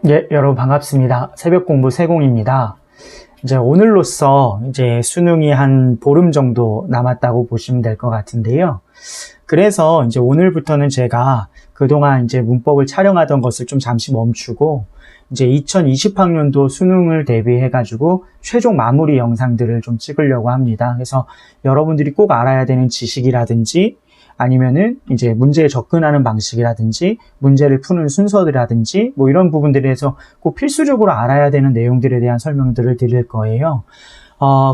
예, 여러분 반갑습니다. 새벽 공부 세공입니다. 이제 오늘로써 이제 수능이 한 보름 정도 남았다고 보시면 될 것 같은데요. 그래서 이제 오늘부터는 제가 그동안 이제 문법을 촬영하던 것을 좀 잠시 멈추고 이제 2020학년도 수능을 대비해가지고 최종 마무리 영상들을 좀 찍으려고 합니다. 그래서 여러분들이 꼭 알아야 되는 지식이라든지 아니면은 이제 문제에 접근하는 방식이라든지 문제를 푸는 순서라든지 뭐 이런 부분들에 대해서 꼭 필수적으로 알아야 되는 내용들에 대한 설명들을 드릴 거예요.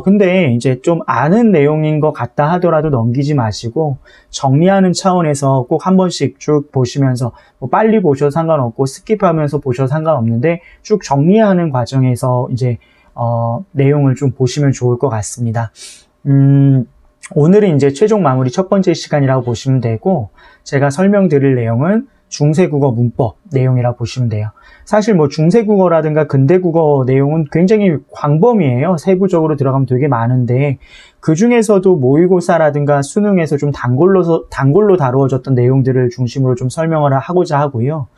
근데 이제 좀 아는 내용인 것 같다 하더라도 넘기지 마시고 정리하는 차원에서 꼭 한 번씩 쭉 보시면서 뭐 빨리 보셔도 상관없고 스킵하면서 보셔도 상관없는데 쭉 정리하는 과정에서 이제 내용을 좀 보시면 좋을 것 같습니다. 오늘은 이제 최종 마무리 첫 번째 시간이라고 보시면 되고 제가 설명드릴 내용은 중세국어 문법 내용이라고 보시면 돼요. 사실 뭐 중세국어라든가 근대국어 내용은 굉장히 광범위해요. 세부적으로 들어가면 되게 많은데 그 중에서도 모의고사라든가 수능에서 좀 단골로 다루어졌던 내용들을 중심으로 좀 설명을 하고자 하고요.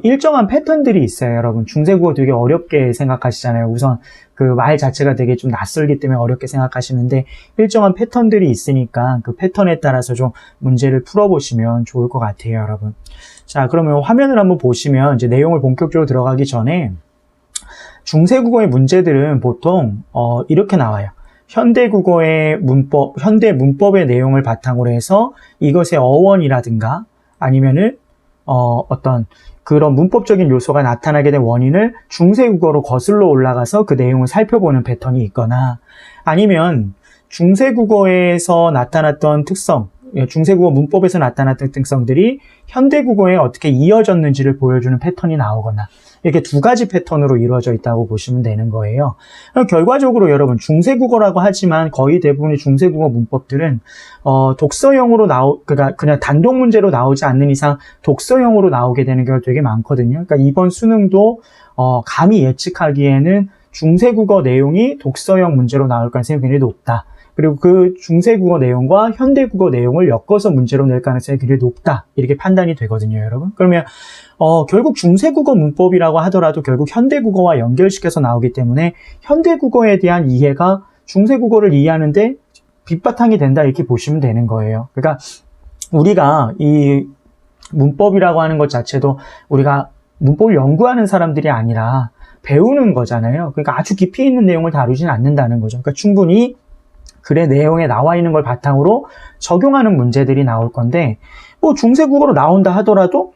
일정한 패턴들이 있어요, 여러분. 중세국어 되게 어렵게 생각하시잖아요. 우선 그 말 자체가 되게 좀 낯설기 때문에 어렵게 생각하시는데 일정한 패턴들이 있으니까 그 패턴에 따라서 좀 문제를 풀어보시면 좋을 것 같아요, 여러분. 자, 그러면 화면을 한번 보시면 이제 내용을 본격적으로 들어가기 전에 중세국어의 문제들은 보통 이렇게 나와요. 현대국어의 문법, 현대 문법의 내용을 바탕으로 해서 이것의 어원이라든가 아니면은 어떤 그런 문법적인 요소가 나타나게 된 원인을 중세국어로 거슬러 올라가서 그 내용을 살펴보는 패턴이 있거나 아니면 중세국어에서 나타났던 특성, 중세국어 문법에서 나타났던 특성들이 현대국어에 어떻게 이어졌는지를 보여주는 패턴이 나오거나 이렇게 두 가지 패턴으로 이루어져 있다고 보시면 되는 거예요. 결과적으로 여러분 중세국어라고 하지만 거의 대부분의 중세국어 문법들은 독서형으로 그러니까 그냥 단독 문제로 나오지 않는 이상 독서형으로 나오게 되는 경우가 되게 많거든요. 그러니까 이번 수능도 감히 예측하기에는 중세국어 내용이 독서형 문제로 나올 가능성이 굉장히 높다. 그리고 그 중세국어 내용과 현대국어 내용을 엮어서 문제로 낼 가능성이 굉장히 높다. 이렇게 판단이 되거든요, 여러분. 그러면 결국 중세국어 문법이라고 하더라도 결국 현대국어와 연결시켜서 나오기 때문에 현대국어에 대한 이해가 중세국어를 이해하는데 밑바탕이 된다 이렇게 보시면 되는 거예요. 그러니까 우리가 이 문법이라고 하는 것 자체도 우리가 문법을 연구하는 사람들이 아니라 배우는 거잖아요. 그러니까 아주 깊이 있는 내용을 다루지는 않는다는 거죠. 그러니까 충분히 글의 내용에 나와 있는 걸 바탕으로 적용하는 문제들이 나올 건데 뭐 중세국어로 나온다 하더라도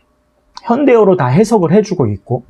현대어로 다 해석을 해주고 있고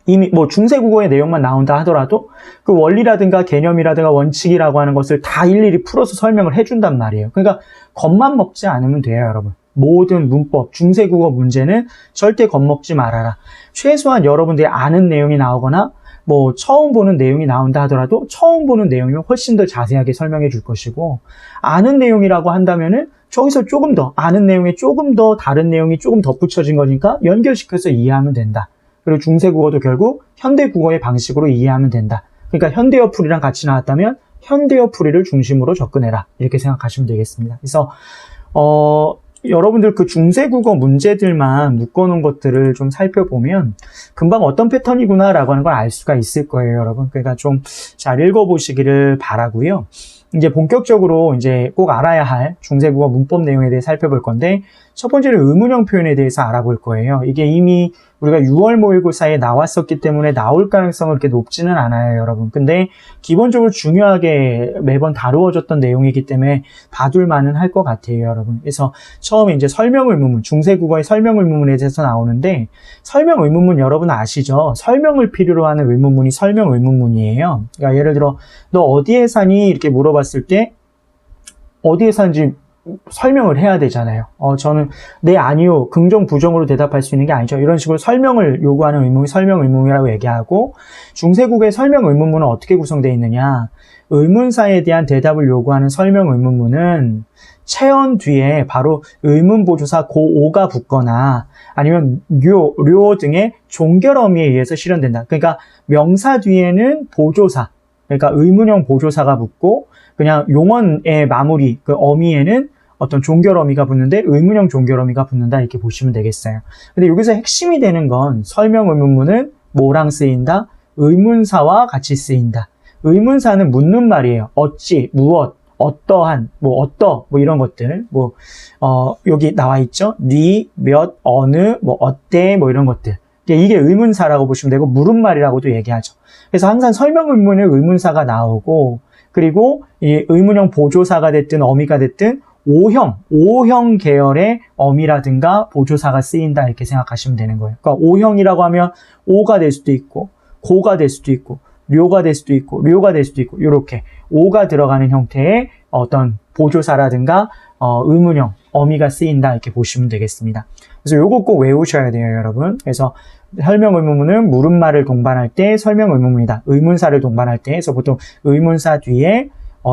이미 뭐 중세국어의 내용만 나온다 하더라도 그 원리라든가 개념이라든가 원칙이라고 하는 것을 다 일일이 풀어서 설명을 해준단 말이에요. 그러니까 겁만 먹지 않으면 돼요, 여러분. 모든 문법, 중세국어 문제는 절대 겁먹지 말아라. 최소한 여러분들이 아는 내용이 나오거나 뭐 처음 보는 내용이 나온다 하더라도 처음 보는 내용이면 훨씬 더 자세하게 설명해 줄 것이고 아는 내용이라고 한다면은 저기서 조금 더 아는 내용에 조금 더 다른 내용이 조금 덧붙여진 거니까 연결시켜서 이해하면 된다. 그리고 중세국어도 결국 현대국어의 방식으로 이해하면 된다. 그러니까 현대어 풀이랑 같이 나왔다면 현대어 풀이를 중심으로 접근해라. 이렇게 생각하시면 되겠습니다. 그래서 여러분들 그 중세국어 문제들만 묶어놓은 것들을 좀 살펴보면 금방 어떤 패턴이구나 라고 하는 걸 알 수가 있을 거예요, 여러분. 그러니까 좀 잘 읽어보시기를 바라고요. 이제 본격적으로 이제 꼭 알아야 할 중세국어 문법 내용에 대해 살펴볼 건데 첫 번째는 의문형 표현에 대해서 알아볼 거예요. 이게 이미 우리가 6월 모의고사에 나왔었기 때문에 나올 가능성은 그렇게 높지는 않아요, 여러분. 근데 기본적으로 중요하게 매번 다루어졌던 내용이기 때문에 봐둘 만은 할 것 같아요, 여러분. 그래서 처음에 이제 설명 의문문, 중세국어의 설명 의문문에 대해서 나오는데 설명 의문문 여러분 아시죠? 설명을 필요로 하는 의문문이 설명 의문문이에요. 그러니까 예를 들어 너 어디에 사니? 이렇게 물어봤을 때 어디에 사는지 설명을 해야 되잖아요. 저는 네, 아니요, 긍정, 부정으로 대답할 수 있는 게 아니죠. 이런 식으로 설명을 요구하는 의문이 설명 의문이라고 얘기하고 중세국어의 설명 의문문은 어떻게 구성되어 있느냐. 의문사에 대한 대답을 요구하는 설명 의문문은 체언 뒤에 바로 의문보조사 고오가 붙거나 아니면 료 등의 종결어미에 의해서 실현된다. 그러니까 명사 뒤에는 보조사, 그러니까 의문형 보조사가 붙고 그냥 용언의 마무리, 그 어미에는 어떤 종결어미가 붙는데 의문형 종결어미가 붙는다 이렇게 보시면 되겠어요. 근데 여기서 핵심이 되는 건 설명 의문문은 뭐랑 쓰인다? 의문사와 같이 쓰인다. 의문사는 묻는 말이에요. 어찌, 무엇, 어떠한, 어떠, 이런 것들. 여기 나와 있죠? 몇, 어느, 어때, 이런 것들. 이게 의문사라고 보시면 되고, 물음말이라고도 얘기하죠. 그래서 항상 설명 의문에 의문사가 나오고, 그리고 이 의문형 보조사가 됐든 어미가 됐든, O형 계열의 어미라든가 보조사가 쓰인다 이렇게 생각하시면 되는 거예요. 그러니까 O형이라고 하면 O가 될 수도 있고, 고가 될 수도 있고, 료가 될 수도 있고, 료가 될 수도 있고, 이렇게 O가 들어가는 형태의 어떤 보조사라든가 의문형 어미가 쓰인다 이렇게 보시면 되겠습니다. 그래서 요거 꼭 외우셔야 돼요, 여러분. 그래서 설명 의문문은 물음말을 동반할 때 설명 의문문이다. 의문사를 동반할 때 해서 보통 의문사 뒤에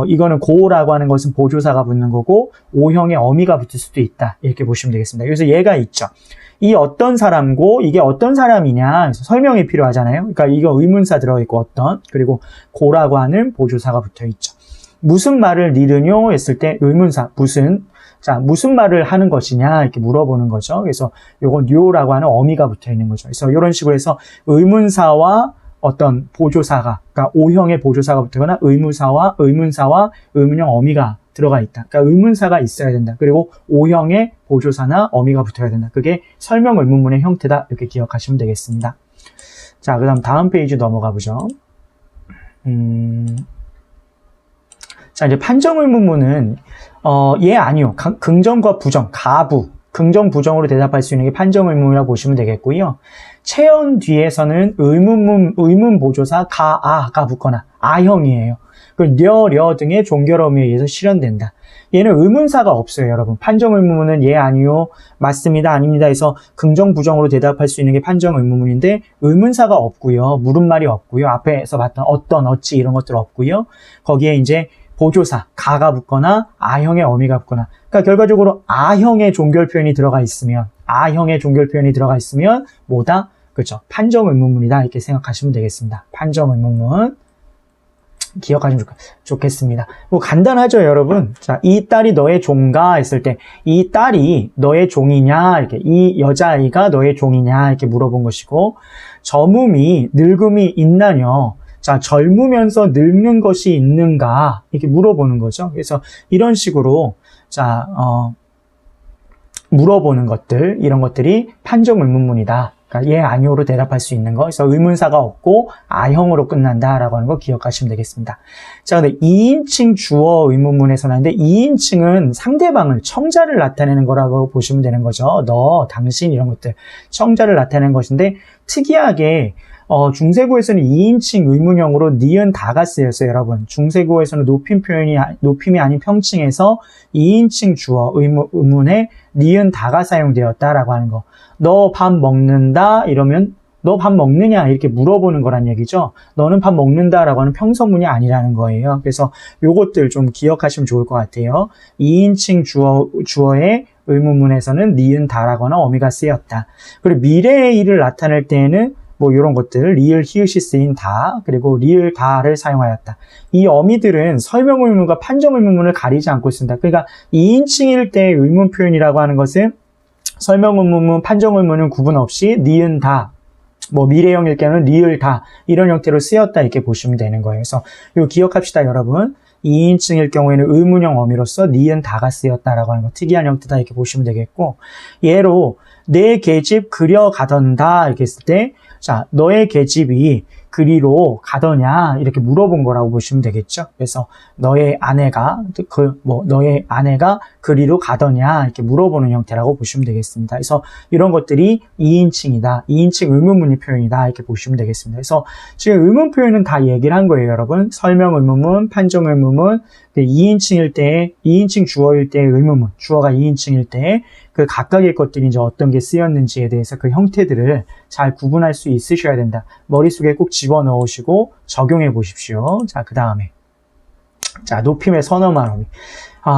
이거는 고라고 하는 것은 보조사가 붙는 거고 O형의 어미가 붙을 수도 있다. 이렇게 보시면 되겠습니다. 그래서 얘가 있죠. 이 어떤 사람고 이게 어떤 사람이냐 그래서 설명이 필요하잖아요. 그러니까 이거 의문사 들어있고 어떤 그리고 고라고 하는 보조사가 붙어 있죠. 무슨 말을 니르뇨 했을 때 의문사 무슨 말을 하는 것이냐 이렇게 물어보는 거죠. 그래서 요건 뇨라고 하는 어미가 붙어 있는 거죠. 그래서 이런 식으로 해서 의문사와 어떤 보조사가, 그러니까 O형의 보조사가 붙거나 의문사와 의문형 어미가 들어가 있다. 그러니까 의문사가 있어야 된다. 그리고 O형의 보조사나 어미가 붙어야 된다. 그게 설명 의문문의 형태다. 이렇게 기억하시면 되겠습니다. 자, 그 다음 페이지 넘어가 보죠. 자, 이제 판정 의문문은, 예, 아니요. 긍정과 부정, 가부. 긍정, 부정으로 대답할 수 있는 게 판정 의문이라고 보시면 되겠고요. 체언 뒤에서는 의문 보조사 가가 붙거나 아형이에요. 려 등의 종결어미에 의해서 실현된다. 얘는 의문사가 없어요, 여러분. 판정 의문문은 예, 아니요, 맞습니다, 아닙니다 해서 긍정, 부정으로 대답할 수 있는 게 판정 의문문인데 의문사가 없고요. 물음말이 없고요. 앞에서 봤던 어떤, 어찌 이런 것들 없고요. 거기에 이제 보조사, 가가 붙거나 아형의 어미가 붙거나 그러니까 결과적으로 아형의 종결 표현이 들어가 있으면 뭐다? 그렇죠. 판정 의문문이다 이렇게 생각하시면 되겠습니다. 판정 의문문 기억하시면 좋겠습니다. 간단하죠, 여러분. 자, 이 딸이 너의 종가 했을 때 이 딸이 너의 종이냐 이렇게 이 여자아이가 너의 종이냐 이렇게 물어본 것이고 젊음이 늙음이 있나뇨. 자, 젊으면서 늙는 것이 있는가 이렇게 물어보는 거죠. 그래서 이런 식으로 자, 물어보는 것들 이런 것들이 판정 의문문이다. 그러니까 예, 아니오로 대답할 수 있는 거. 그래서 의문사가 없고 아형으로 끝난다라고 하는 거 기억하시면 되겠습니다. 자, 근데 2인칭 주어 의문문에서 나는데 2인칭은 상대방을 청자를 나타내는 거라고 보시면 되는 거죠. 너, 당신 이런 것들 청자를 나타내는 것인데 특이하게 중세구에서는 2인칭 의문형으로 니은 다가 쓰였어요, 여러분. 중세구에서는 높임이 아닌 평칭에서 2인칭 주어 의문에 니은 다가 사용되었다라고 하는 거. 너 밥 먹는다? 이러면 너 밥 먹느냐? 이렇게 물어보는 거란 얘기죠. 너는 밥 먹는다라고 하는 평서문이 아니라는 거예요. 그래서 요것들 좀 기억하시면 좋을 것 같아요. 2인칭 주어의 의문문에서는 니은 다라거나 어미가 쓰였다. 그리고 미래의 일을 나타낼 때에는 이런 것들, 리을, 히읗이 쓰인 다, 그리고 리을, 다를 사용하였다. 이 어미들은 설명 의문과 판정 의문문을 가리지 않고 쓴다. 그러니까 2인칭일 때 의문 표현이라고 하는 것은 설명 의문문, 판정 의문은 구분 없이 니은 다, 미래형일 경우는 리을 다, 이런 형태로 쓰였다 이렇게 보시면 되는 거예요. 그래서 이거 기억합시다, 여러분. 2인칭일 경우에는 의문형 어미로서 니은 다가 쓰였다라고 하는 거 특이한 형태다 이렇게 보시면 되겠고 예로 내 계집 그려 가던다 이렇게 했을 때 자, 너의 계집이 그리로 가더냐 이렇게 물어본 거라고 보시면 되겠죠. 그래서 너의 아내가 그리로 가더냐 이렇게 물어보는 형태라고 보시면 되겠습니다. 그래서 이런 것들이 2인칭이다. 2인칭 의문문의 표현이다 이렇게 보시면 되겠습니다. 그래서 지금 의문 표현은 다 얘기를 한 거예요, 여러분. 설명 의문문, 판정 의문문, 2인칭일 때, 2인칭 주어일 때의 의문문, 주어가 2인칭일 때 그 각각의 것들이 이제 어떤 게 쓰였는지에 대해서 그 형태들을 잘 구분할 수 있으셔야 된다. 머릿속에 꼭 집어넣으시고 적용해 보십시오. 자, 그 다음에. 자, 높임의 선어말 어미.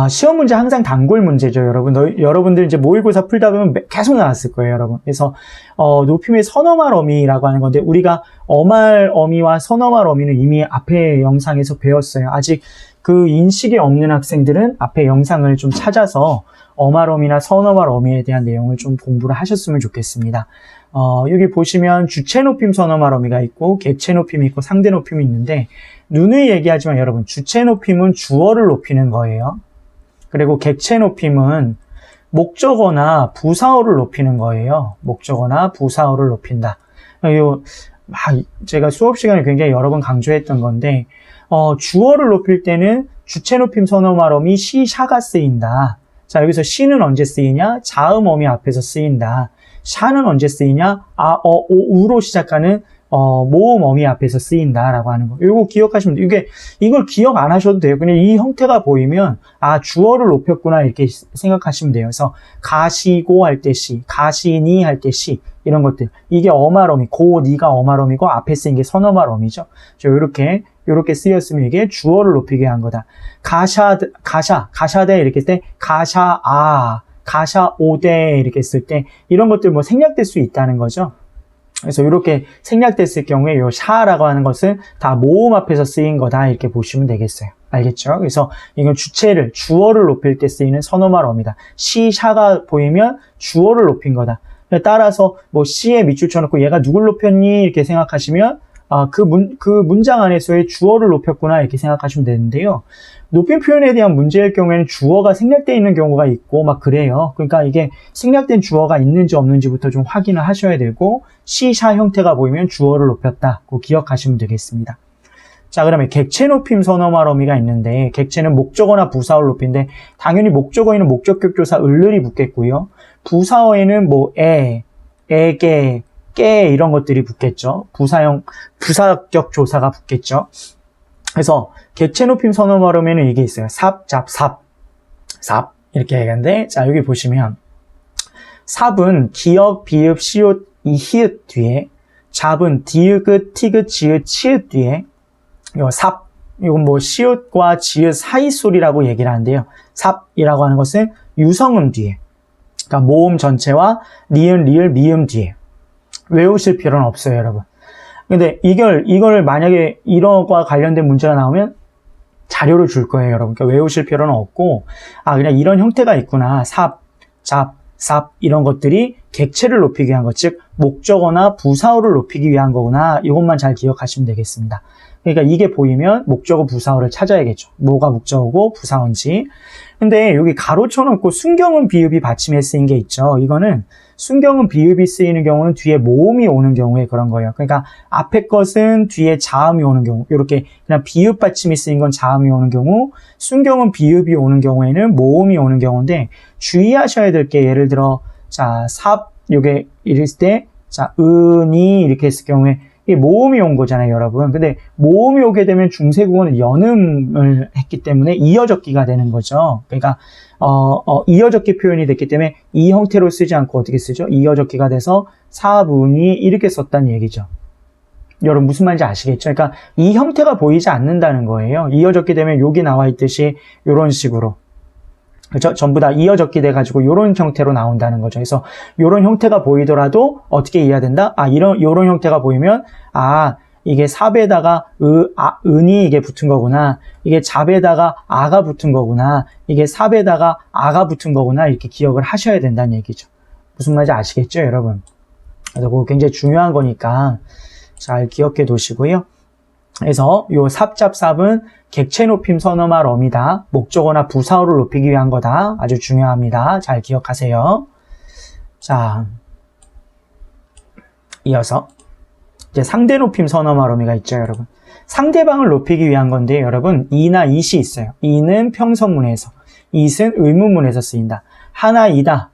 시험 문제 항상 단골 문제죠, 여러분. 여러분들 이제 모의고사 풀다 보면 계속 나왔을 거예요, 여러분. 그래서, 높임의 선어말 어미라고 하는 건데, 우리가 어말 어미와 선어말 어미는 이미 앞에 영상에서 배웠어요. 아직 그 인식이 없는 학생들은 앞에 영상을 좀 찾아서 어말 어미나 선어말 어미에 대한 내용을 좀 공부를 하셨으면 좋겠습니다. 여기 보시면 주체 높임 선어말 어미가 있고, 객체 높임이 있고, 상대 높임이 있는데, 누누이 얘기하지만 여러분, 주체 높임은 주어를 높이는 거예요. 그리고 객체 높임은 목적어나 부사어를 높이는 거예요. 목적어나 부사어를 높인다. 제가 수업 시간에 굉장히 여러 번 강조했던 건데, 주어를 높일 때는 주체 높임 선어말 어미 시, 샤가 쓰인다. 자, 여기서 시는 언제 쓰이냐? 자음 어미 앞에서 쓰인다. 샤는 언제 쓰이냐? 우로 시작하는 모음 어미 앞에서 쓰인다라고 하는 거. 이거 기억하시면 돼요. 이걸 기억 안 하셔도 돼요. 그냥 이 형태가 보이면, 주어를 높였구나, 이렇게 생각하시면 돼요. 그래서, 가시고 할 때 시, 가시니 할 때 시, 이런 것들. 이게 어말 어미, 니가 어말 어미고, 앞에 쓰인 게 선어말 어미죠. 요렇게 쓰였으면 이게 주어를 높이게 한 거다. 가샤대 이렇게 쓸 때, 가샤오대 이렇게 쓸 때, 이런 것들 생략될 수 있다는 거죠. 그래서 이렇게 생략됐을 경우에 요 샤라고 하는 것은 다 모음 앞에서 쓰인 거다 이렇게 보시면 되겠어요. 알겠죠? 그래서 이건 주어를 높일 때 쓰이는 선어말 어미다. 시, 샤가 보이면 주어를 높인 거다. 따라서 시에 밑줄 쳐놓고 얘가 누굴 높였니? 이렇게 생각하시면 그 문장 안에서의 주어를 높였구나 이렇게 생각하시면 되는데요. 높임 표현에 대한 문제일 경우에는 주어가 생략되어 있는 경우가 있고 그래요. 그러니까 이게 생략된 주어가 있는지 없는지부터 좀 확인을 하셔야 되고 시, 샤 형태가 보이면 주어를 높였다. 그거 기억하시면 되겠습니다. 자, 그다음에 객체 높임 선어말 어미가 있는데 객체는 목적어나 부사어를 높인데 당연히 목적어에는 목적격 조사 을을이 붙겠고요. 부사어에는 애게, 깨 이런 것들이 붙겠죠. 부사격 조사가 붙겠죠. 그래서 객체 높임 선어말 어미는 이게 있어요. 삽 이렇게 얘기하는데 자, 여기 보시면 삽은 기역, 비읍, 시옷, 이히읗 뒤에 잡은 디귿, 티귿, 지읒, 치읒 뒤에 이건 시옷과 지읒 사이 소리라고 얘기를 하는데요. 삽이라고 하는 것은 유성음 뒤에 그러니까 모음 전체와 니은, 리을, 미음 뒤에 외우실 필요는 없어요, 여러분. 근데 이걸 만약에 이런 거와 관련된 문제가 나오면 자료를 줄 거예요, 여러분. 그러니까 외우실 필요는 없고, 그냥 이런 형태가 있구나. 삽, 이런 것들이 객체를 높이기 위한 것, 즉, 목적어나 부사어를 높이기 위한 거구나. 이것만 잘 기억하시면 되겠습니다. 그러니까 이게 보이면 목적어, 부사어를 찾아야겠죠. 뭐가 목적어고 부사어인지. 근데 여기 가로쳐놓고 순경음, 비읍이 받침에 쓰인 게 있죠. 이거는 순경음, 비읍이 쓰이는 경우는 뒤에 모음이 오는 경우에 그런 거예요. 그러니까 앞에 것은 뒤에 자음이 오는 경우, 이렇게 그냥 비읍 받침이 쓰인 건 자음이 오는 경우, 순경음, 비읍이 오는 경우에는 모음이 오는 경우인데 주의하셔야 될 게 예를 들어 요게 이럴 때 은이 이렇게 했을 경우에 이게 모음이 온 거잖아요, 여러분. 근데 모음이 오게 되면 중세국어는 연음을 했기 때문에 이어적기가 되는 거죠. 그러니까 이어적기 표현이 됐기 때문에 이 형태로 쓰지 않고 어떻게 쓰죠? 이어적기가 돼서 사분이 이렇게 썼다는 얘기죠. 여러분 무슨 말인지 아시겠죠? 그러니까 이 형태가 보이지 않는다는 거예요. 이어적기 되면 여기 나와 있듯이 이런 식으로. 그렇죠? 전부 다 이어적기 돼가지고 이런 형태로 나온다는 거죠. 그래서 이런 형태가 보이더라도 어떻게 이해해야 된다? 이런 형태가 보이면 이게 삽에다가 은이 이게 붙은 거구나. 이게 잡에다가 아가 붙은 거구나. 이게 삽에다가 아가 붙은 거구나. 이렇게 기억을 하셔야 된다는 얘기죠. 무슨 말인지 아시겠죠, 여러분? 그래서 그거 굉장히 중요한 거니까 잘 기억해 두시고요. 그래서 요 삽잡삽은 객체 높임 선어말 어미다. 목적어나 부사어를 높이기 위한 거다. 아주 중요합니다. 잘 기억하세요. 자, 이어서 이제 상대 높임 선어말 어미가 있죠, 여러분. 상대방을 높이기 위한 건데, 여러분, 이나 이시 있어요. 이는 평서문에서, 이는 의문문에서 쓰인다. 하나이다,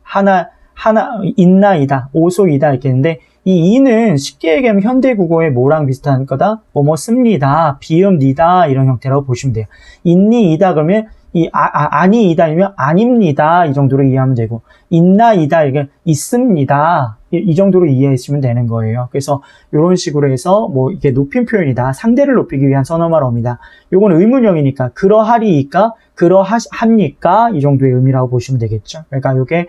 있나이다, 오소이다 이렇게 했는데 이 이는 쉽게 얘기하면 현대국어의 뭐랑 비슷한 거다? 뭐뭐 씁니다, 비읍니다 이런 형태라고 보시면 돼요. 있니, 이다 그러면 아니이다이면 아닙니다. 이 정도로 이해하면 되고, 있나이다, 이게 있습니다. 이 정도로 이해하시면 되는 거예요. 그래서 이런 식으로 해서 뭐 이게 높임 표현이다. 상대를 높이기 위한 선어말 어미다. 요건 의문형이니까 그러하리이까, 그러합니까? 이 정도의 의미라고 보시면 되겠죠. 그러니까 이게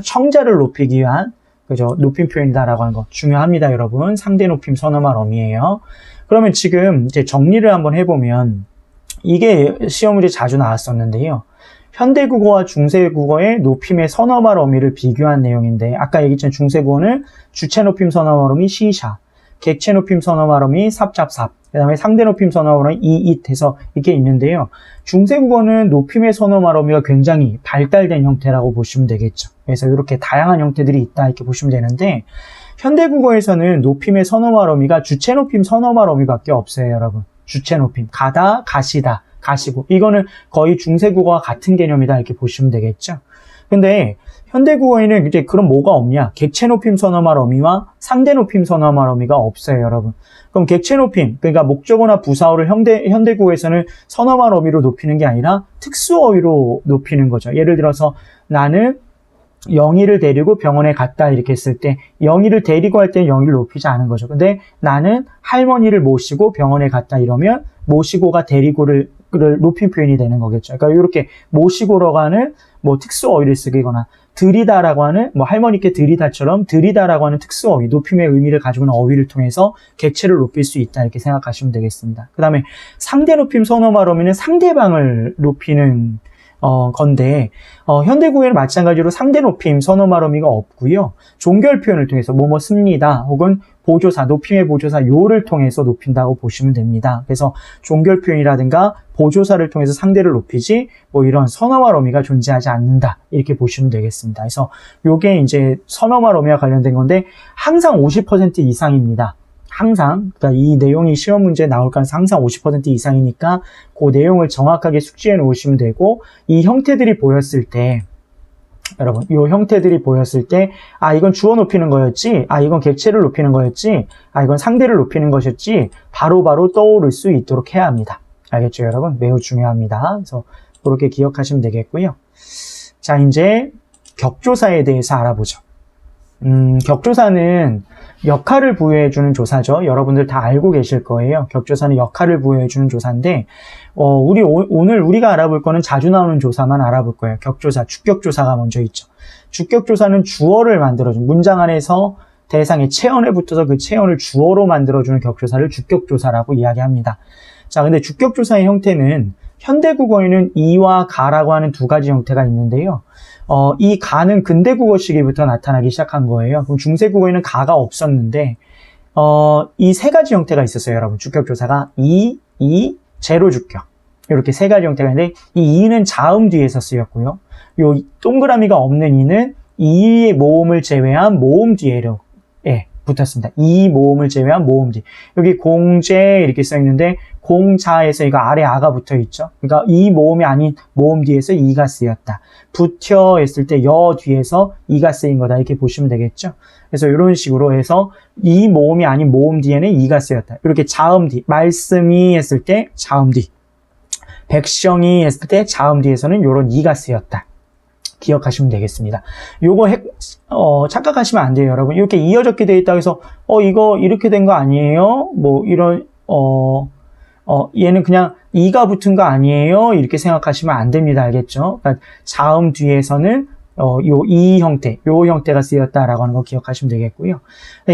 청자를 높이기 위한 그죠? 높임 표현이다라고 하는 거 중요합니다, 여러분. 상대 높임 선어말 어미예요. 그러면 지금 이제 정리를 한번 해보면 이게 시험 문제 자주 나왔었는데요. 현대국어와 중세국어의 높임의 선어말 어미를 비교한 내용인데 아까 얘기했던 중세국어는 주체 높임 선어말 어미 시샤, 객체 높임 선어말 어미 삽잡삽, 그 다음에 상대 높임 선어말 어미 이잇해서 이렇게 있는데요. 중세국어는 높임의 선어말 어미가 굉장히 발달된 형태라고 보시면 되겠죠. 그래서 이렇게 다양한 형태들이 있다 이렇게 보시면 되는데 현대국어에서는 높임의 선어말 어미가 주체 높임 선어말 어미밖에 없어요, 여러분. 주체 높임, 가다, 가시다, 가시고 이거는 거의 중세국어와 같은 개념이다 이렇게 보시면 되겠죠. 근데 현대국어에는 이제 그럼 뭐가 없냐? 객체 높임 선어말 어미와 상대 높임 선어말 어미가 없어요, 여러분. 그럼 객체 높임, 그러니까 목적어나 부사어를 현대국어에서는 선어말 어미로 높이는 게 아니라 특수어휘로 높이는 거죠. 예를 들어서 나는 영희를 데리고 병원에 갔다 이렇게 했을 때 영희를 데리고 할 때는 영희를 높이지 않은 거죠. 근데 나는 할머니를 모시고 병원에 갔다 이러면 모시고가 데리고를 높인 표현이 되는 거겠죠. 그러니까 이렇게 모시고라고 하는 뭐 특수어휘를 쓰거나 들이다라고 하는 뭐 할머니께 들이다처럼 들이다라고 하는 특수어휘, 높임의 의미를 가지고 있는 어휘를 통해서 객체를 높일 수 있다 이렇게 생각하시면 되겠습니다. 그 다음에 상대 높임 선어말 어미는 상대방을 높이는 건데 현대국어에는 마찬가지로 상대 높임 선어말 어미가 없고요. 종결 표현을 통해서 뭐뭐 씁니다 혹은 보조사, 높임의 보조사 요를 통해서 높인다고 보시면 됩니다. 그래서 종결 표현이라든가 보조사를 통해서 상대를 높이지 뭐 이런 선어말 어미가 존재하지 않는다 이렇게 보시면 되겠습니다. 그래서 요게 이제 선어말 어미와 관련된 건데 항상 50% 이상입니다. 항상, 그러니까 이 내용이 시험 문제에 나올 가능성이 항상 50% 이상이니까 그 내용을 정확하게 숙지해 놓으시면 되고 이 형태들이 보였을 때 여러분, 이 형태들이 보였을 때 아, 이건 주어 높이는 거였지, 아, 이건 객체를 높이는 거였지, 아, 이건 상대를 높이는 것이었지 바로바로 떠오를 수 있도록 해야 합니다. 알겠죠, 여러분? 매우 중요합니다. 그래서 그렇게 기억하시면 되겠고요. 자, 이제 격조사에 대해서 알아보죠. 격조사는 역할을 부여해주는 조사죠. 여러분들 다 알고 계실 거예요. 격조사는 역할을 부여해주는 조사인데, 오늘 우리가 알아볼 거는 자주 나오는 조사만 알아볼 거예요. 격조사, 주격조사가 먼저 있죠. 주격조사는 주어를 만들어준, 문장 안에서 대상의 체언에 붙어서 그 체언을 주어로 만들어주는 격조사를 주격조사라고 이야기합니다. 자, 근데 주격조사의 형태는 현대국어에는 이와 가라고 하는 두 가지 형태가 있는데요. 이 가는 근대국어 시기부터 나타나기 시작한 거예요. 그럼 중세국어에는 가가 없었는데, 이 세 가지 형태가 있었어요, 여러분. 주격조사가 제로 주격. 이렇게 세 가지 형태가 있는데, 이 이는 자음 뒤에서 쓰였고요. 요 동그라미가 없는 이는 이의 모음을 제외한 모음 뒤에로, 붙었습니다. 이 모음을 제외한 모음 뒤. 여기 공제 이렇게 써 있는데, 공자에서 이거 아래 아가 붙어 있죠. 그러니까 이 모음이 아닌 모음 뒤에서 이가 쓰였다. 붙여 했을 때 여 뒤에서 이가 쓰인 거다 이렇게 보시면 되겠죠. 그래서 이런 식으로 해서 이 모음이 아닌 모음 뒤에는 이가 쓰였다. 이렇게 자음 뒤, 말씀이 했을 때 자음 뒤, 백성이 했을 때 자음 뒤에서는 이런 이가 쓰였다. 기억하시면 되겠습니다. 요거 착각하시면 안 돼요, 여러분. 이렇게 이어졌게 돼 있다고 해서 이거 이렇게 된 거 아니에요? 뭐 이런 얘는 그냥 이가 붙은 거 아니에요? 이렇게 생각하시면 안 됩니다. 알겠죠? 그러니까 자음 뒤에서는 이 형태, 요 형태가 쓰였다라고 하는 거 기억하시면 되겠고요.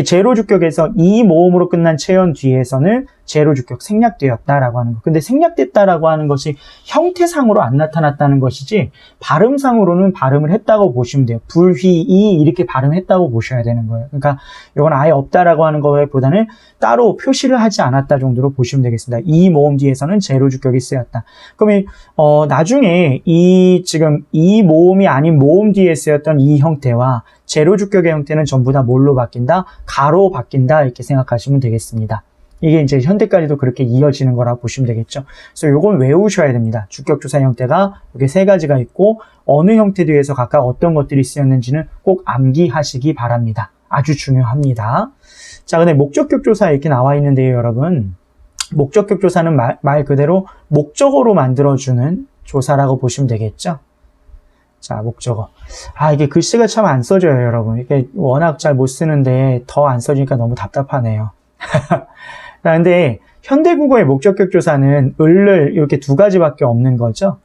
제로 주격에서 이 모음으로 끝난 체언 뒤에서는 제로 주격 생략되었다라고 하는 거. 근데 생략됐다라고 하는 것이 형태상으로 안 나타났다는 것이지 발음상으로는 발음을 했다고 보시면 돼요. 불휘이 이렇게 발음했다고 보셔야 되는 거예요. 그러니까 이건 아예 없다라고 하는 것보다는 따로 표시를 하지 않았다 정도로 보시면 되겠습니다. 이 모음 뒤에서는 제로 주격이 쓰였다. 그러면 나중에 지금 이 모음이 아닌 모음 뒤에 쓰였던 이 형태와 제로 주격의 형태는 전부 다 뭘로 바뀐다? 가로 바뀐다 이렇게 생각하시면 되겠습니다. 이게 이제 현대까지도 그렇게 이어지는 거라고 보시면 되겠죠. 그래서 요건 외우셔야 됩니다. 주격조사 형태가 이렇게 세 가지가 있고 어느 형태 뒤에서 각각 어떤 것들이 쓰였는지는 꼭 암기하시기 바랍니다. 아주 중요합니다. 자, 근데 목적격조사 이렇게 나와 있는데요, 여러분. 목적격조사는 말 그대로 목적어로 만들어주는 조사라고 보시면 되겠죠. 자, 목적어. 이게 글씨가 참 안 써져요, 여러분. 이게 워낙 잘 못 쓰는데 더 안 써지니까 너무 답답하네요. 근데 현대국어의 목적격 조사는 을을 이렇게 두 가지밖에 없는 거죠.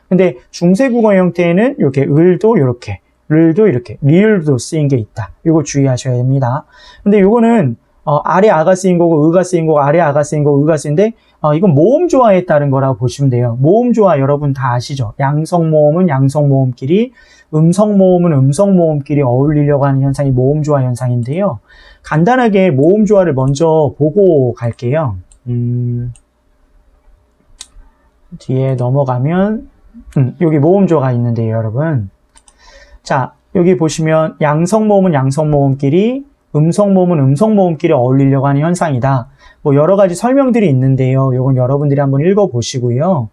근데 중세국어 형태에는 이렇게 을도 이렇게, 를도 이렇게, 리을도 쓰인 게 있다. 이거 주의하셔야 됩니다. 근데 이거는 아래 아가 쓰인 거고 의가 쓰인 거고 아래 아가 쓰인 거고 의가 쓰인데 이건 모음조화에 따른 거라고 보시면 돼요. 모음조화 여러분 다 아시죠? 양성모음은 양성모음끼리, 음성모음은 음성모음끼리 어울리려고 하는 현상이 모음조화 현상인데요. 간단하게 모음조화를 먼저 보고 갈게요. 뒤에 넘어가면 여기 모음조화가 있는데요, 여러분. 자, 여기 보시면 양성모음은 양성모음끼리, 음성모음은 음성모음끼리 어울리려고 하는 현상이다. 뭐 여러 가지 설명들이 있는데요. 요건 여러분들이 한번 읽어보시고요.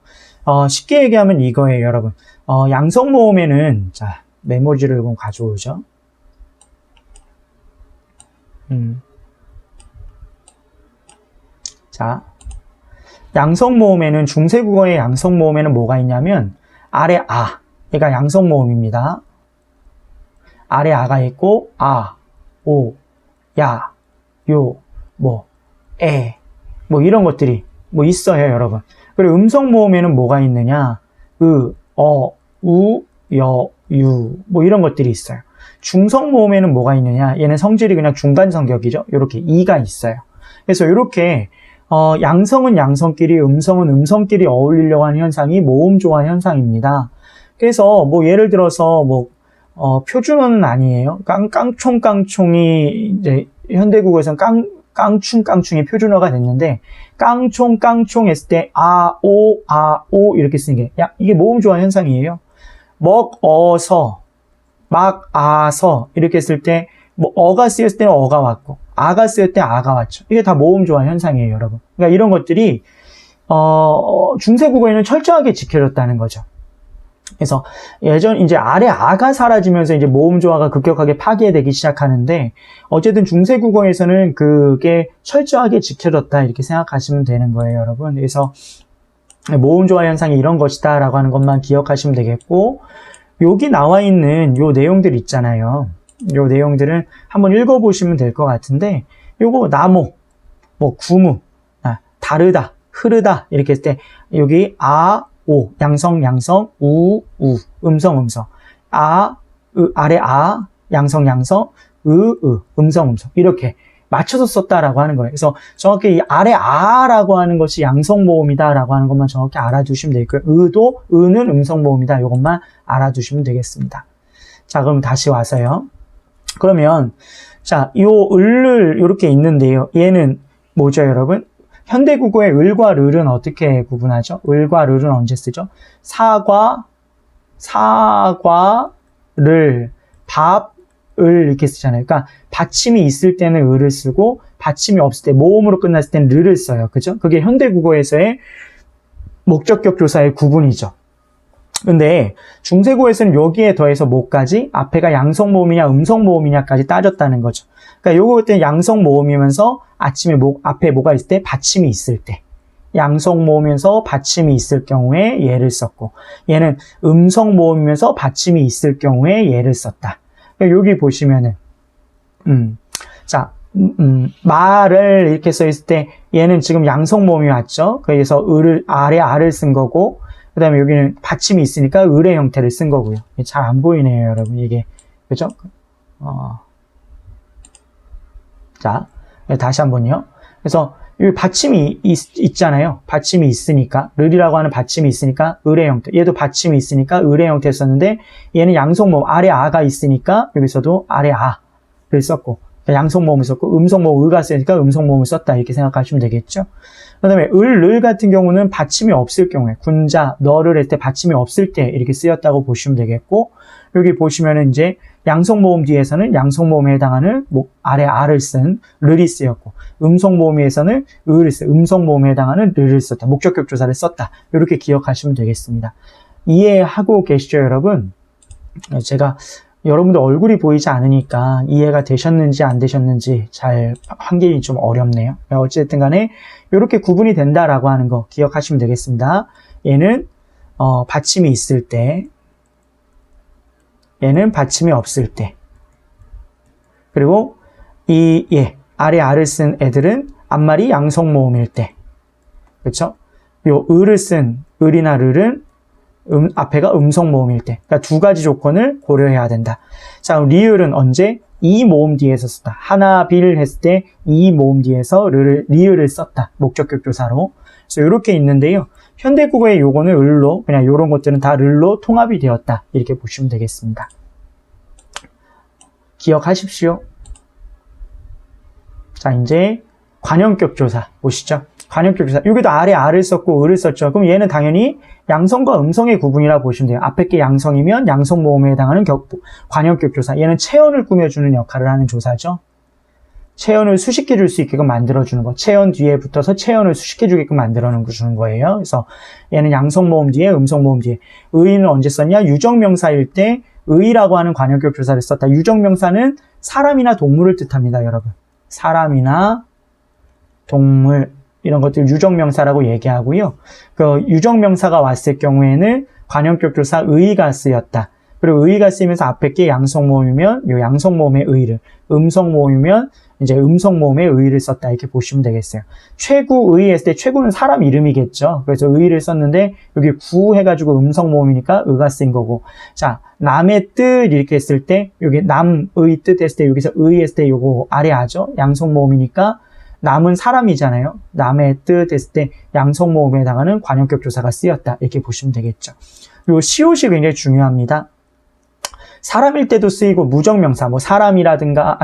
쉽게 얘기하면 이거예요, 여러분. 양성모음에는, 자, 메모지를 조금 가져오죠. 자, 양성모음에는, 중세국어의 양성모음에는 뭐가 있냐면, 아래 아, 얘가 양성모음입니다. 아래 아가 있고, 아, 오, 야, 요, 뭐, 뭐 이런 것들이 뭐 있어요, 여러분. 그리고 음성 모음에는 뭐가 있느냐? 우, 여, 유, 뭐 이런 것들이 있어요. 중성 모음에는 뭐가 있느냐? 얘는 성질이 그냥 중간 성격이죠. 이렇게 이가 있어요. 그래서 이렇게 양성은 양성끼리, 음성은 음성끼리 어울리려고 하는 현상이 모음조화 현상입니다. 그래서 뭐 예를 들어서 뭐 표준어는 아니에요. 깡총깡총이 이제 현대국어에서는 깡충깡충이 표준어가 됐는데 깡총깡총 했을 때 아오 이렇게 쓰는 게 이게 모음조화 현상이에요. 먹어서 막아서 이렇게 했을 때 뭐 어가 쓰였을 때는 어가 왔고 아가 쓰였을 때 아가 왔죠. 이게 다 모음조화 현상이에요, 여러분. 그러니까 이런 것들이 중세국어에는 철저하게 지켜졌다는 거죠. 그래서 이제 아래 아가 사라지면서 이제 모음조화가 급격하게 파괴되기 시작하는데 어쨌든 중세국어에서는 그게 철저하게 지켜졌다 이렇게 생각하시면 되는 거예요, 여러분. 그래서 모음조화 현상이 이런 것이다 라고 하는 것만 기억하시면 되겠고, 여기 나와 있는 요 내용들 있잖아요. 요 내용들은 한번 읽어보시면 될 것 같은데, 요거 나무, 뭐 구무, 다르다, 흐르다 이렇게 했을 때 여기 오, 양성, 우, 음성, 아래 양성, 음성, 이렇게 맞춰서 썼다라고 하는 거예요. 그래서 정확히 이 아래 아라고 하는 것이 양성 모음이다라고 하는 것만 정확히 알아두시면 되고요. 의는 음성 모음이다. 이것만 알아두시면 되겠습니다. 자, 그럼 다시 와서요. 그러면 자, 요 을을 이렇게 있는데요. 얘는 뭐죠, 여러분? 현대국어의 을과 르는 어떻게 구분하죠? 을과 르는 언제 쓰죠? 사과를, 밥을 이렇게 쓰잖아요. 그러니까 받침이 있을 때는 을을 쓰고 받침이 없을 때, 모음으로 끝났을 때는 르를 써요. 그죠? 그게 현대국어에서의 목적격 조사의 구분이죠. 근데 중세국어에서는 여기에 더해서 뭐까지? 앞에가 양성 모음이냐 음성 모음이냐까지 따졌다는 거죠. 그러니까 요거 때는 양성 모음이면서 앞에 뭐가 있을 때? 받침이 있을 때. 양성 모음이면서 받침이 있을 경우에 얘를 썼고, 얘는 음성 모음이면서 받침이 있을 경우에 얘를 썼다. 그러니까 여기 보시면은 말을 이렇게 써 있을 때 얘는 지금 양성 모음이 왔죠. 그래서 아래 아를 쓴 거고, 그 다음에 여기는 받침이 있으니까 을의 형태를 쓴 거고요. 잘 안 보이네요, 여러분. 이게. 그죠? 자, 다시 한 번요. 그래서 여기 받침이 있잖아요. 받침이 있으니까. 을이라고 하는 받침이 있으니까 을의 형태. 얘도 받침이 있으니까 을의 형태를 썼는데 얘는 양성모음, 아래 아가 있으니까 여기서도 아래 아를 썼고, 양성모음을 썼고, 음성모음 의가 쓰니까 음성모음을 썼다. 이렇게 생각하시면 되겠죠. 그 다음에 을 같은 경우는 받침이 없을 경우에, 군자, 너를 할 때 받침이 없을 때 이렇게 쓰였다고 보시면 되겠고, 여기 보시면은 이제 양성모음 뒤에서는 양성모음에 해당하는 아래 아를 쓴 르이 쓰였고, 음성모음에서는 을을 쓴 음성모음에 해당하는 르를 썼다. 목적격 조사를 썼다. 이렇게 기억하시면 되겠습니다. 이해하고 계시죠, 여러분? 제가 여러분들 얼굴이 보이지 않으니까 이해가 되셨는지 안 되셨는지 잘 한계이 좀 어렵네요. 어쨌든 간에 이렇게 구분이 된다라고 하는 거 기억하시면 되겠습니다. 얘는 받침이 있을 때, 얘는 받침이 없을 때, 그리고 아래 알을 쓴 애들은 앞말이 양성 모음일 때, 그렇죠? 요 을을 쓴 을이나 르는 앞에가 음성 모음일 때, 그러니까 두 가지 조건을 고려해야 된다. 자, 리을은 언제? 이 모음 뒤에서 썼다. 하나 빌 했을 때 이 모음 뒤에서 리을을 썼다. 목적격 조사로. 그래서 이렇게 있는데요. 현대국어의 요거는 을로, 그냥 요런 것들은 다 을로 통합이 되었다. 이렇게 보시면 되겠습니다. 기억하십시오. 자, 이제 관형격 조사 보시죠. 관형격 조사. 여기도 아래 알을 썼고 을을 썼죠. 그럼 얘는 당연히 양성과 음성의 구분이라 보시면 돼요. 앞에 게 양성이면 양성 모음에 해당하는 관형격 조사. 얘는 체언을 꾸며주는 역할을 하는 조사죠. 체언을 수식해 줄 수 있게끔 만들어주는 거. 체언 뒤에 붙어서 체언을 수식해 주게끔 만들어 주는 거예요. 그래서 얘는 양성 모음 뒤에 음성 모음 뒤에. 의는 언제 썼냐? 유정명사일 때 의라고 하는 관형격 조사를 썼다. 유정명사는 사람이나 동물을 뜻합니다, 여러분. 사람이나 동물 이런 것들 유정명사라고 얘기하고요. 그 유정명사가 왔을 경우에는 관형격 조사 의가 쓰였다. 그리고 의가 쓰이면서 앞에 게 양성모음이면 요 양성모음의 의를, 음성모음이면 이제 음성모음의 의를 썼다 이렇게 보시면 되겠어요. 최구의 했을 때 최구는 사람 이름이겠죠. 그래서 의를 썼는데 여기 구 해가지고 음성모음이니까 의가 쓰인 거고. 자, 남의 뜻 이렇게 했을 때 여기 남의 뜻 했을 때 여기서 의 했을 때 요거 아래 하죠. 양성모음이니까 남은 사람이잖아요. 남의 뜻 했을 때 양성모음에 해당하는 관형격 조사가 쓰였다 이렇게 보시면 되겠죠. 요 시옷이 굉장히 중요합니다. 사람일 때도 쓰이고 무정명사, 뭐 사람이라든가,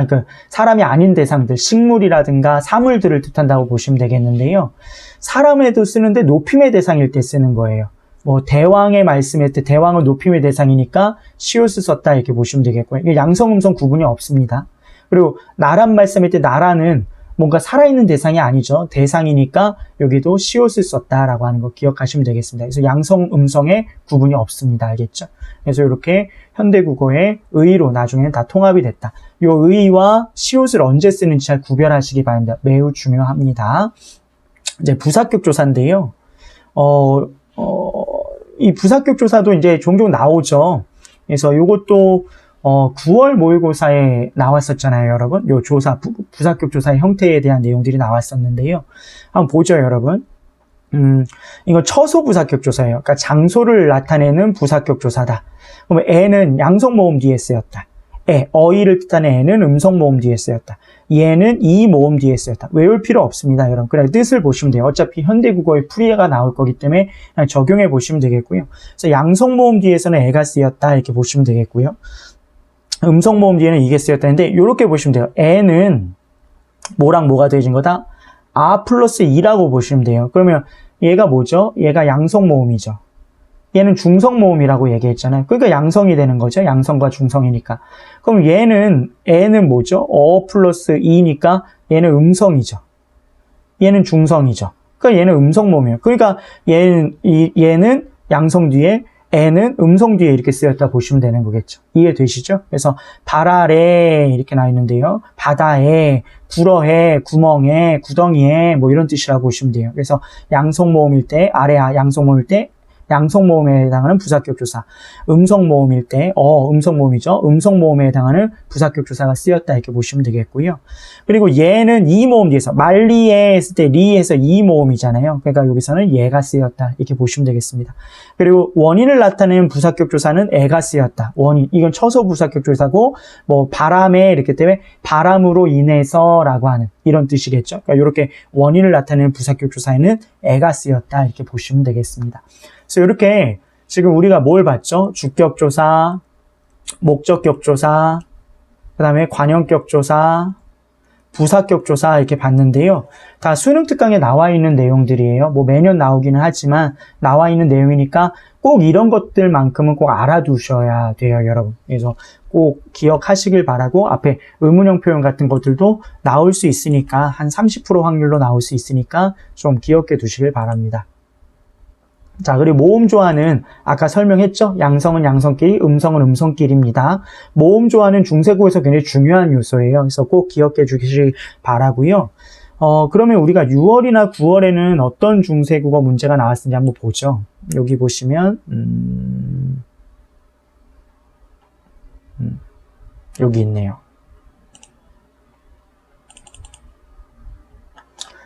사람이 아닌 대상들, 식물이라든가 사물들을 뜻한다고 보시면 되겠는데요. 사람에도 쓰는데 높임의 대상일 때 쓰는 거예요. 뭐 대왕의 말씀일 때 대왕은 높임의 대상이니까 시옷을 썼다 이렇게 보시면 되겠고요. 이게 양성, 음성 구분이 없습니다. 그리고 나란 말씀일 때 나라는 뭔가 살아있는 대상이 아니죠. 대상이니까 여기도 시옷을 썼다라고 하는 거 기억하시면 되겠습니다. 그래서 양성, 음성의 구분이 없습니다. 알겠죠? 그래서 이렇게 현대국어의 의로 나중에는 다 통합이 됐다. 이 의와 시옷을 언제 쓰는지 잘 구별하시기 바랍니다. 매우 중요합니다. 이제 부사격 조사인데요. 이 부사격 조사도 이제 종종 나오죠. 그래서 이것도 9월 모의고사에 나왔었잖아요, 여러분. 요 조사, 부사격 조사의 형태에 대한 내용들이 나왔었는데요. 한번 보죠, 여러분. 이거 처소 부사격 조사예요. 그러니까 장소를 나타내는 부사격 조사다. 그러면 애는 양성 모음 뒤에 쓰였다. 어이를 뜻하는 애는 음성 모음 뒤에 쓰였다. 얘는 이 모음 뒤에 쓰였다. 외울 필요 없습니다, 여러분. 그냥 뜻을 보시면 돼요. 어차피 현대국어의 풀이가 나올 거기 때문에 그냥 적용해 보시면 되겠고요. 그래서 양성 모음 뒤에서는 애가 쓰였다 이렇게 보시면 되겠고요. 음성 모음 뒤에는 이게 쓰였다는데 이렇게 보시면 돼요. 애는 뭐랑 뭐가 더해진 거다? 아 플러스 이라고 보시면 돼요. 그러면 얘가 뭐죠? 얘가 양성 모음이죠. 얘는 중성 모음이라고 얘기했잖아요. 그러니까 양성이 되는 거죠. 양성과 중성이니까. 그럼 애는 뭐죠? 플러스 이니까 얘는 음성이죠. 얘는 중성이죠. 그러니까 얘는 음성 모음이에요. 그러니까 얘는 양성 뒤에 애는 음성 뒤에 이렇게 쓰였다 보시면 되는 거겠죠. 이해되시죠? 그래서 발 아래 이렇게 나와 있는데요. 바다에, 구러에, 구멍에, 구덩이에 뭐 이런 뜻이라고 보시면 돼요. 그래서 양성 모음일 때, 아래 양성 모음일 때 양성 모음에 해당하는 부사격 조사. 음성 모음일 때, 음성 모음이죠. 음성 모음에 해당하는 부사격 조사가 쓰였다 이렇게 보시면 되겠고요. 그리고 얘는 이 모음 뒤에서 말리에 했을 때 리에서 이 모음이잖아요. 그러니까 여기서는 얘가 쓰였다 이렇게 보시면 되겠습니다. 그리고 원인을 나타내는 부사격 조사는 애가 쓰였다. 원인. 이건 처소 부사격 조사고 뭐 바람에 이렇게 때문에 바람으로 인해서라고 하는 이런 뜻이겠죠. 그러니까 이렇게 원인을 나타내는 부사격 조사에는 애가 쓰였다 이렇게 보시면 되겠습니다. 그래서 이렇게 지금 우리가 뭘 봤죠? 주격 조사, 목적격 조사, 그 다음에 관형격 조사, 부사격 조사 이렇게 봤는데요. 다 수능 특강에 나와 있는 내용들이에요. 뭐 매년 나오기는 하지만 나와 있는 내용이니까 꼭 이런 것들만큼은 꼭 알아두셔야 돼요, 여러분. 그래서 꼭 기억하시길 바라고 앞에 의문형 표현 같은 것들도 나올 수 있으니까 한 30% 확률로 나올 수 있으니까 좀 기억해 두시길 바랍니다. 자, 그리고 모음 조화는 아까 설명했죠? 양성은 양성끼리, 음성은 음성끼리입니다. 모음 조화는 중세국어에서 굉장히 중요한 요소예요. 그래서 꼭 기억해 주시길 바라고요. 그러면 우리가 6월이나 9월에는 어떤 중세국어 문제가 나왔는지 한번 보죠. 여기 보시면 여기 있네요.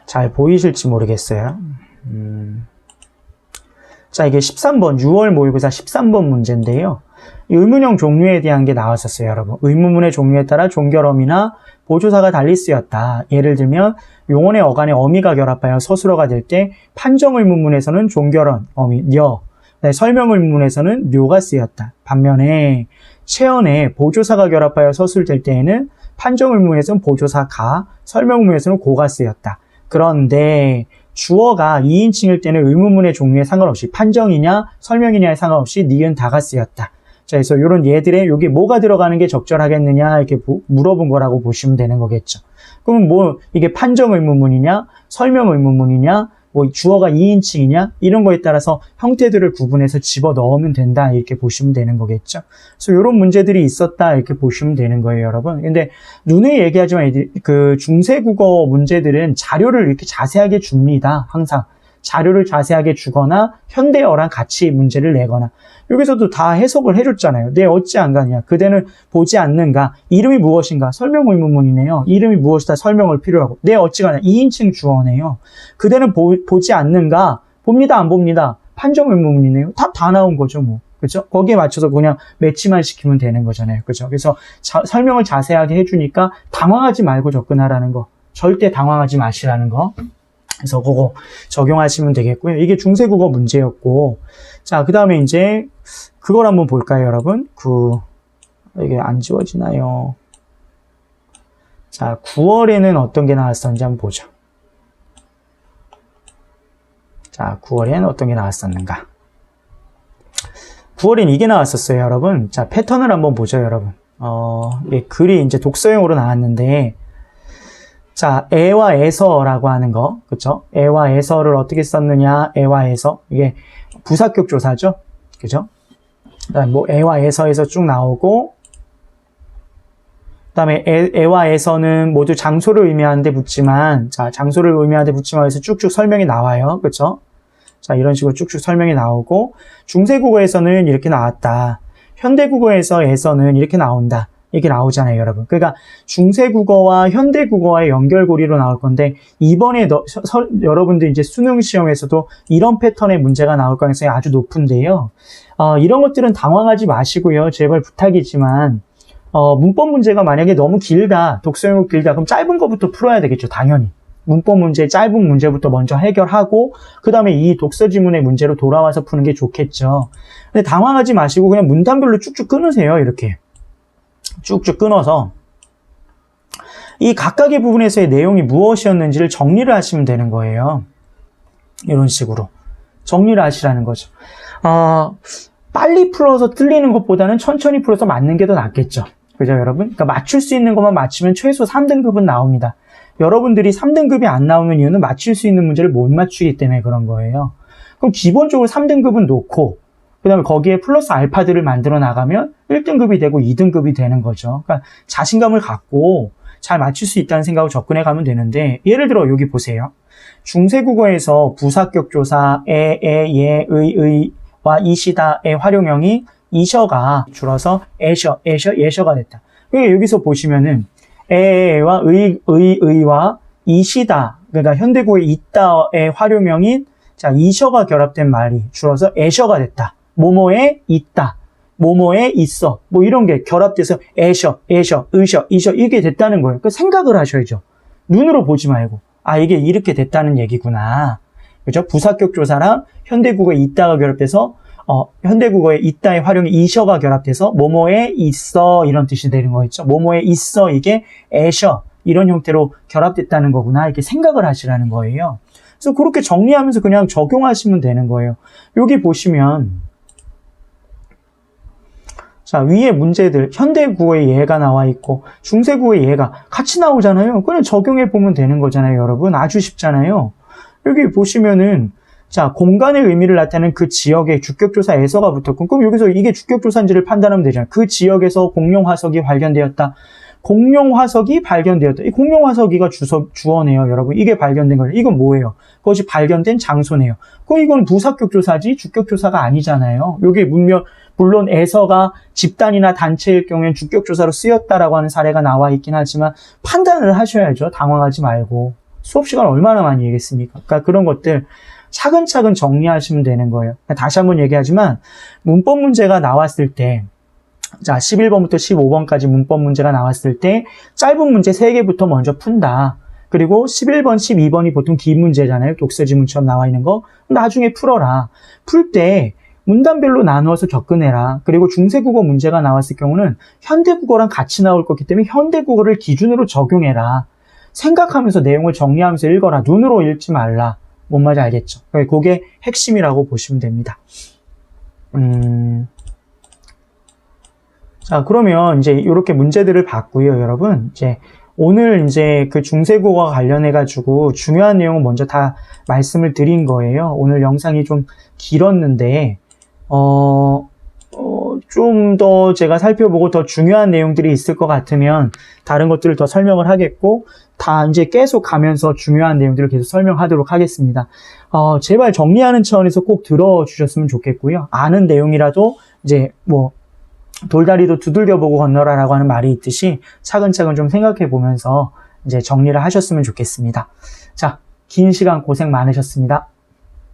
잘 보이실지 모르겠어요. 자, 이게 13번 6월 모의고사 13번 문제인데요. 의문형 종류에 대한 게 나왔었어요, 여러분. 의문문의 종류에 따라 종결어미나 보조사가 달리 쓰였다. 예를 들면 용언의 어간에 어미가 결합하여 서술어가 될 때 판정의문문에서는 종결언, 어미, 녀, 설명의문문에서는 료가 쓰였다. 반면에 체언에 보조사가 결합하여 서술될 때에는 판정의문문에서는 보조사 가, 설명의문문에서는 고가 쓰였다. 그런데 주어가 2인칭일 때는 의문문의 종류에 상관없이 판정이냐 설명이냐에 상관없이 니은 다가 쓰였다. 자, 그래서 이런 예들에 여기 뭐가 들어가는 게 적절하겠느냐 이렇게 물어본 거라고 보시면 되는 거겠죠. 그럼 뭐 이게 판정 의문문이냐 설명 의문문이냐 뭐 주어가 2인칭이냐 이런 거에 따라서 형태들을 구분해서 집어 넣으면 된다 이렇게 보시면 되는 거겠죠. 그래서 이런 문제들이 있었다 이렇게 보시면 되는 거예요, 여러분. 근데 누누이 얘기하지만 그 중세국어 문제들은 자료를 이렇게 자세하게 줍니다. 항상 자료를 자세하게 주거나 현대어랑 같이 문제를 내거나 여기서도 다 해석을 해줬잖아요. 내 어찌 안 가느냐. 그대는 보지 않는가. 이름이 무엇인가. 설명 의문문이네요. 이름이 무엇이다. 설명을 필요하고. 내 어찌 가느냐. 2인칭 주어네요. 그대는 보지 않는가. 봅니다. 안 봅니다. 판정 의문문이네요. 다 나온 거죠, 뭐. 그렇죠? 거기에 맞춰서 그냥 매치만 시키면 되는 거잖아요. 그렇죠? 그래서 설명을 자세하게 해주니까 당황하지 말고 접근하라는 거. 절대 당황하지 마시라는 거. 그래서 그거 적용하시면 되겠고요. 이게 중세국어 문제였고, 자, 그 다음에 이제 그걸 한번 볼까요, 여러분? 이게 안 지워지나요? 자, 9월에는 어떤 게 나왔었는지 한번 보죠. 자, 9월에는 어떤 게 나왔었는가? 9월엔 이게 나왔었어요, 여러분. 자, 패턴을 한번 보죠, 여러분. 이게 글이 이제 독서용으로 나왔는데, 자, 애와 애서라고 하는 거, 그쵸? 애와 애서를 어떻게 썼느냐, 애와 애서. 이게 부사격 조사죠? 그죠? 그 다음에 뭐, 애와 애서에서 쭉 나오고, 그 다음에 애와 애서는 모두 장소를 의미하는데 붙지만, 자, 장소를 의미하는데 붙지만 해서 쭉쭉 설명이 나와요. 그쵸? 자, 이런 식으로 쭉쭉 설명이 나오고, 중세국어에서는 이렇게 나왔다. 현대국어에서는 이렇게 나온다. 이게 나오잖아요, 여러분. 그러니까 중세국어와 현대국어와의 연결고리로 나올 건데 이번에 여러분들 이제 수능 시험에서도 이런 패턴의 문제가 나올 가능성이 아주 높은데요. 이런 것들은 당황하지 마시고요. 제발 부탁이지만 문법 문제가 만약에 너무 길다, 독서용이 길다, 그럼 짧은 거부터 풀어야 되겠죠, 당연히. 문법 문제, 짧은 문제부터 먼저 해결하고 그 다음에 이 독서 지문의 문제로 돌아와서 푸는 게 좋겠죠. 근데 당황하지 마시고 그냥 문단별로 쭉쭉 끊으세요, 이렇게. 쭉쭉 끊어서 이 각각의 부분에서의 내용이 무엇이었는지를 정리를 하시면 되는 거예요. 이런 식으로 정리를 하시라는 거죠. 빨리 풀어서 틀리는 것보다는 천천히 풀어서 맞는 게 더 낫겠죠. 그죠, 여러분? 그러니까 맞출 수 있는 것만 맞추면 최소 3등급은 나옵니다. 여러분들이 3등급이 안 나오는 이유는 맞출 수 있는 문제를 못 맞추기 때문에 그런 거예요. 그럼 기본적으로 3등급은 놓고 그 다음에 거기에 플러스 알파들을 만들어 나가면 1등급이 되고 2등급이 되는 거죠. 그러니까 자신감을 갖고 잘 맞출 수 있다는 생각으로 접근해 가면 되는데, 예를 들어 여기 보세요. 중세국어에서 부사격 조사 의와 이시다의 활용형이 이셔가 줄어서 예셔가 됐다. 그러니까 여기서 보시면은 에와 의와 이시다, 그러니까 현대국어의 있다의 활용형인 자, 이셔가 결합된 말이 줄어서 애셔가 됐다. 뭐뭐에 있다, 뭐뭐에 있어, 뭐 이런 게 결합돼서 애셔, 의셔, 이셔 이게 됐다는 거예요. 그 생각을 하셔야죠. 눈으로 보지 말고 이게 이렇게 됐다는 얘기구나. 그죠? 부사격 조사랑 현대국어에 있다가 결합돼서 현대국어에 있다의 활용이 이셔가 결합돼서 뭐뭐에 있어 이런 뜻이 되는 거겠죠. 뭐뭐에 있어 이게 애셔 이런 형태로 결합됐다는 거구나 이렇게 생각을 하시라는 거예요. 그래서 그렇게 정리하면서 그냥 적용하시면 되는 거예요. 여기 보시면 자, 위에 문제들 현대국어의 예가 나와 있고 중세국어의 예가 같이 나오잖아요. 그냥 적용해 보면 되는 거잖아요, 여러분. 아주 쉽잖아요. 여기 보시면은 자, 공간의 의미를 나타내는 그 지역에 주격조사에서가 붙었고, 그럼 여기서 이게 주격조사인지를 판단하면 되잖아요. 그 지역에서 공룡 화석이 발견되었다. 공룡 화석이 발견되었다. 이 공룡 화석이가 주어네요, 여러분. 이게 발견된 거예요. 이건 뭐예요? 그것이 발견된 장소네요. 이건 부사격 조사지 주격 조사가 아니잖아요. 요게 물론 에서가 집단이나 단체일 경우엔 주격 조사로 쓰였다라고 하는 사례가 나와 있긴 하지만 판단을 하셔야죠. 당황하지 말고. 수업 시간 얼마나 많이 얘기했습니까? 그러니까 그런 것들 차근차근 정리하시면 되는 거예요. 다시 한번 얘기하지만 문법 문제가 나왔을 때 자, 11번부터 15번까지 문법 문제가 나왔을 때 짧은 문제 3개부터 먼저 푼다. 그리고 11번, 12번이 보통 긴 문제잖아요. 독서지문처럼 나와 있는 거. 나중에 풀어라. 풀 때 문단별로 나누어서 접근해라. 그리고 중세국어 문제가 나왔을 경우는 현대국어랑 같이 나올 거기 때문에 현대국어를 기준으로 적용해라. 생각하면서 내용을 정리하면서 읽어라. 눈으로 읽지 말라. 뭔 말인지 알겠죠? 그게 핵심이라고 보시면 됩니다. 자, 그러면 이제 이렇게 문제들을 봤고요, 여러분. 이제 오늘 이제 그 중세국어와 관련해가지고 중요한 내용은 먼저 다 말씀을 드린 거예요. 오늘 영상이 좀 길었는데, 좀 더 제가 살펴보고 더 중요한 내용들이 있을 것 같으면 다른 것들을 더 설명을 하겠고, 다 이제 계속 가면서 중요한 내용들을 계속 설명하도록 하겠습니다. 제발 정리하는 차원에서 꼭 들어주셨으면 좋겠고요. 아는 내용이라도 이제 뭐, 돌다리도 두들겨보고 건너라라고 하는 말이 있듯이 차근차근 좀 생각해 보면서 이제 정리를 하셨으면 좋겠습니다. 자, 긴 시간 고생 많으셨습니다.